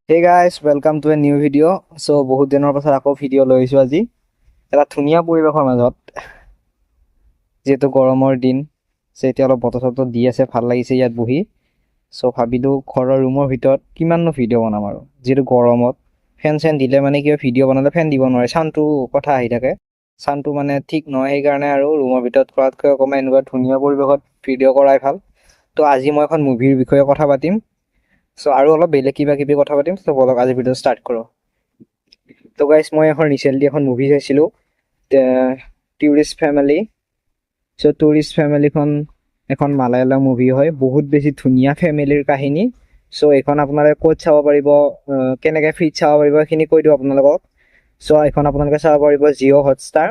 Hey guys, welcome to a new video. বহুত দিনৰ পাছত আকৌ ভিডিঅ' লৈ আহিছোঁ আজি। এটা ধুনীয়া পৰিৱেশৰ মাজত, যিহেতু গৰমৰ দিন, এতিয়া অলপ বতৰ চতৰ দি আছে, ভাল লাগিছে ইয়াত বহি। ভাবিলোঁ ঘৰৰ ৰুমৰ ভিতৰত কিমাননো ভিডিঅ' বনাম আৰু, যিহেতু গৰমত ফেন চেন দিলে মানে কিবা ভিডিঅ' বনালে ফেন দিব নোৱাৰে, চাউণ্ডটো কথা আহি থাকে, চাউণ্ডটো মানে ঠিক নহয়, সেইকাৰণে আৰু ৰুমৰ ভিতৰত কৰাতকৈ অকণমান এনেকুৱা ধুনীয়া পৰিৱেশত ভিডিঅ' কৰাই ভাল। আজি মই এখন মুভিৰ বিষয়ে কথা পাতিম। আৰু অলপ বেলেগ কিবা কিবি কথা পাতিম। বলক আজি ভিডিঅ' ষ্টাৰ্ট কৰোঁ। গাইজ, মই ৰিচেণ্টলি এখন মুভি চাইছিলোঁ, টুৰিষ্ট ফেমিলি। টুৰিষ্ট ফেমিলিখন এখন মালায়ালাম মুভি হয়, বহুত বেছি ধুনীয়া ফেমিলিৰ কাহিনী। এইখন আপোনালোকে ক'ত চাব পাৰিব, কেনেকৈ ফ্ৰীত চাব পাৰিব, সেইখিনি কৈ দিওঁ আপোনালোকক। এইখন আপোনালোকে চাব পাৰিব জিঅ' হটষ্টাৰ,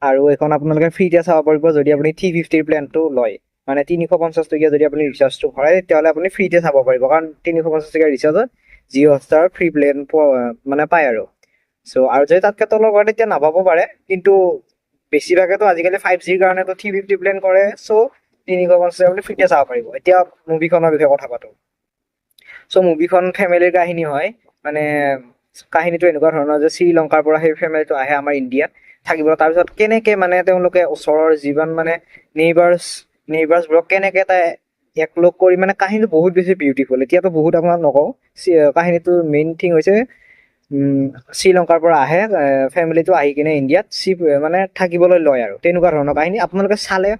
আৰু এইখন আপোনালোকে ফ্ৰীতে চাব পাৰিব যদি আপুনি 350 প্লেনটো লয়। মানে 350 টকীয়া যদি আপুনি ৰিচাৰ্জটো ভৰাই, তেতিয়াহ'লে আপুনি ফ্ৰীতে চাব পাৰিব, কাৰণ 350 টকীয়া ৰিচাৰ্জত জিঅ' হটষ্টাৰ ফ্ৰী প্লেন মানে পায় আৰু। আৰু যদি তাতকৈ তলৰ কৰে তেতিয়া নাপাব পাৰে, কিন্তু বেছিভাগেতো আজিকালি 5Gৰ কাৰণেতো 350 প্লেন কৰে। 350 আপুনি ফ্ৰীতে চাব পাৰিব। এতিয়া মুভিখনৰ বিষয়ে কথা পাতো। মুভিখন ফেমিলিৰ কাহিনী হয়। মানে কাহিনীটো এনেকুৱা ধৰণৰ যে শ্ৰীলংকাৰ পৰা সেই ফেমিলিটো আহে আমাৰ ইণ্ডিয়াত থাকিব। তাৰপিছত কেনেকে মানে তেওঁলোকে ওচৰৰ যিমান মানে নেইবাৰ্ছবোৰক কেনেকে এটা একলগ কৰি, মানে কাহিনীটো বহুত বেছি বিউটিফুল। এতিয়াতো বহুত আপোনাক নকওঁ, কাহিনীটো মেইন থিং হৈছে শ্ৰীলংকাৰ পৰা আহে ফেমিলিটো, আহি কিনে ইণ্ডিয়াত মানে থাকিবলৈ লয়, আৰু তেনেকুৱা ধৰণৰ কাহিনী। আপোনালোকে চালে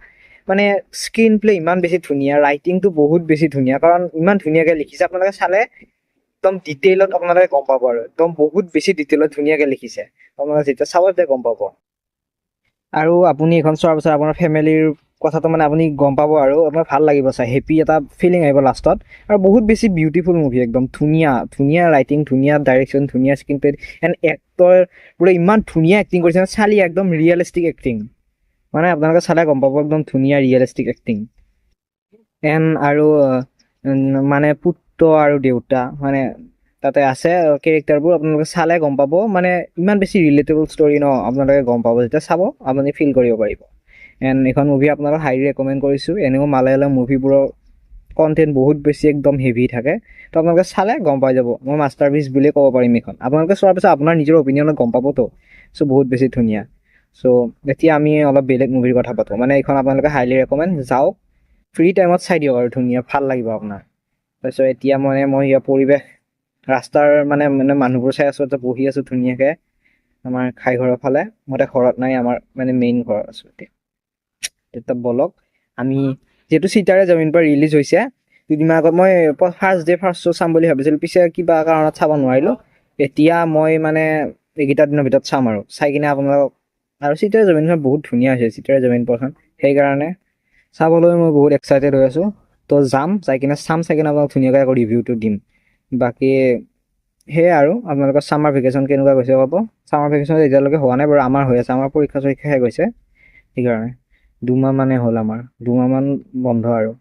মানে স্ক্ৰীন প্লে ইমান বেছি ধুনীয়া, ৰাইটিংটো বহুত বেছি ধুনীয়া, কাৰণ ইমান ধুনীয়াকে লিখিছে। আপোনালোকে চালে একদম ডিটেইলত আপোনালোকে গম পাব, আৰু একদম বহুত বেছি ডিটেইলত ধুনীয়াকে লিখিছে। আপোনালোকে যেতিয়া চাব তেতিয়া গম পাব। আৰু আপুনি এইখন চোৱাৰ পিছত আপোনাৰ ফেমিলিৰ কথাটো মানে আপুনি গম পাব, আৰু আপোনাৰ ভাল লাগিব চাই, হেপী এটা ফিলিং আহিব লাষ্টত। আৰু বহুত বেছি বিউটিফুল মুভি, একদম ধুনীয়া ধুনীয়া ৰাইটিং, ধুনীয়া ডাইৰেকশ্যন, ধুনীয়া স্ক্ৰীন প্লে, এণ্ড এক্টৰ বোৰে ইমান ধুনীয়া এক্টিং কৰিছে, চালি একদম ৰিয়েলিষ্টিক এক্টিং। মানে আপোনালোকে চালে গম পাব, একদম ধুনীয়া ৰিয়েলিষ্টিক এক্টিং। আৰু মানে পুত্ৰ আৰু দেউতা মানে তাতে আছে কেৰেক্টাৰবোৰ, আপোনালোকে চালে গম পাব। মানে ইমান বেছি ৰিলেটেবল ষ্টৰি ন, আপোনালোকে গম পাব, যেতিয়া চাব আপুনি ফিল কৰিব পাৰিব। এইখন মুভি আপোনালোক হাইলি ৰেকমেণ্ড কৰিছোঁ। এনেও মালায়ালাম মুভিবোৰৰ কণ্টেণ্ট বহুত বেছি একদম হেভি থাকে, তো আপোনালোকে চালে গম পাই যাব। মই মাষ্টাৰ পিচ বুলিয়ে ক'ব পাৰিম এইখন। আপোনালোকে চোৱাৰ পিছত আপোনাৰ নিজৰ অপিনিয়নত গম পাবতো। বহুত বেছি ধুনীয়া। এতিয়া আমি অলপ বেলেগ মুভিৰ কথা পাতোঁ। মানে এইখন আপোনালোকে হাইলি ৰেকমেণ্ড, যাওক ফ্ৰী টাইমত চাই দিয়ক, আৰু ধুনীয়া ভাল লাগিব আপোনাৰ। এতিয়া মই ইয়াৰ পৰিৱেশ, ৰাস্তাৰ মানে মানুহবোৰ চাই আছোঁ, বহি আছোঁ ধুনীয়াকৈ আমাৰ খাই ঘৰৰ ফালে। মই এতিয়া ঘৰত নাই, আমাৰ মানে মেইন ঘৰত আছোঁ এতিয়া। বলক আমি, যিহেতু চিতাৰে জমিন পৰা ৰিলিজ হৈছে দুদিনমান আগত, মই ফাৰ্ষ্ট শ্ব' চাম বুলি ভাবিছিলোঁ, পিছে কিবা কাৰণত চাব নোৱাৰিলোঁ। এতিয়া মই মানে এইকেইটা দিনৰ ভিতৰত চাম, আৰু চাই কিনে আপোনালোকক। আৰু চিতাৰে জমিনখন বহুত ধুনীয়া হৈছে, চিতাৰে জমিন পৰখন, সেইকাৰণে চাবলৈ মই বহুত এক্সাইটেড হৈ আছোঁ। যাম, যাই কিনে চাম, চাই কিনে আপোনাক ধুনীয়াকৈ আকৌ ৰিভিউটো দিম। বাকী সেয়াই, আৰু আপোনালোকৰ ছামাৰ ভেকেশ্যন কেনেকুৱা গৈছে ক'ব। ছামাৰ ভেকেশ্যন এতিয়ালৈকে হোৱা নাই বাৰু, আমাৰ হৈ আছে, আমাৰ পৰীক্ষা চৰীক্ষা শেষ হৈছে। সেইকাৰণে 2 মাহ মানে হ'ল, আমাৰ 2 মাহ মান বন্ধ। আৰু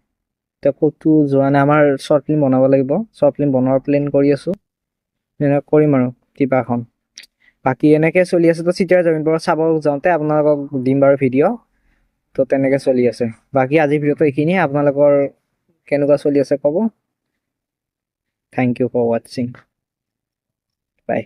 এতিয়া ক'তো যোৱা নাই। আমাৰ শ্বৰ্ট ফিল্ম বনাব লাগিব, শ্বৰ্ট ফিল্ম বনোৱাৰ প্লেন কৰি আছোঁ, এনেকৈ কৰিম আৰু কিবা এখন। বাকী এনেকৈ চলি আছে। চিতাৰে জমিন পৰা চাব যাওঁতে আপোনালোকক দিম বাৰু ভিডিঅ'। তেনেকৈ চলি আছে। বাকী আজিৰ ভিডিঅ'টো এইখিনিয়ে। আপোনালোকৰ কেনেকুৱা চলি আছে ক'ব। থেংক ইউ ফৰ ৱাটছিং, বাই।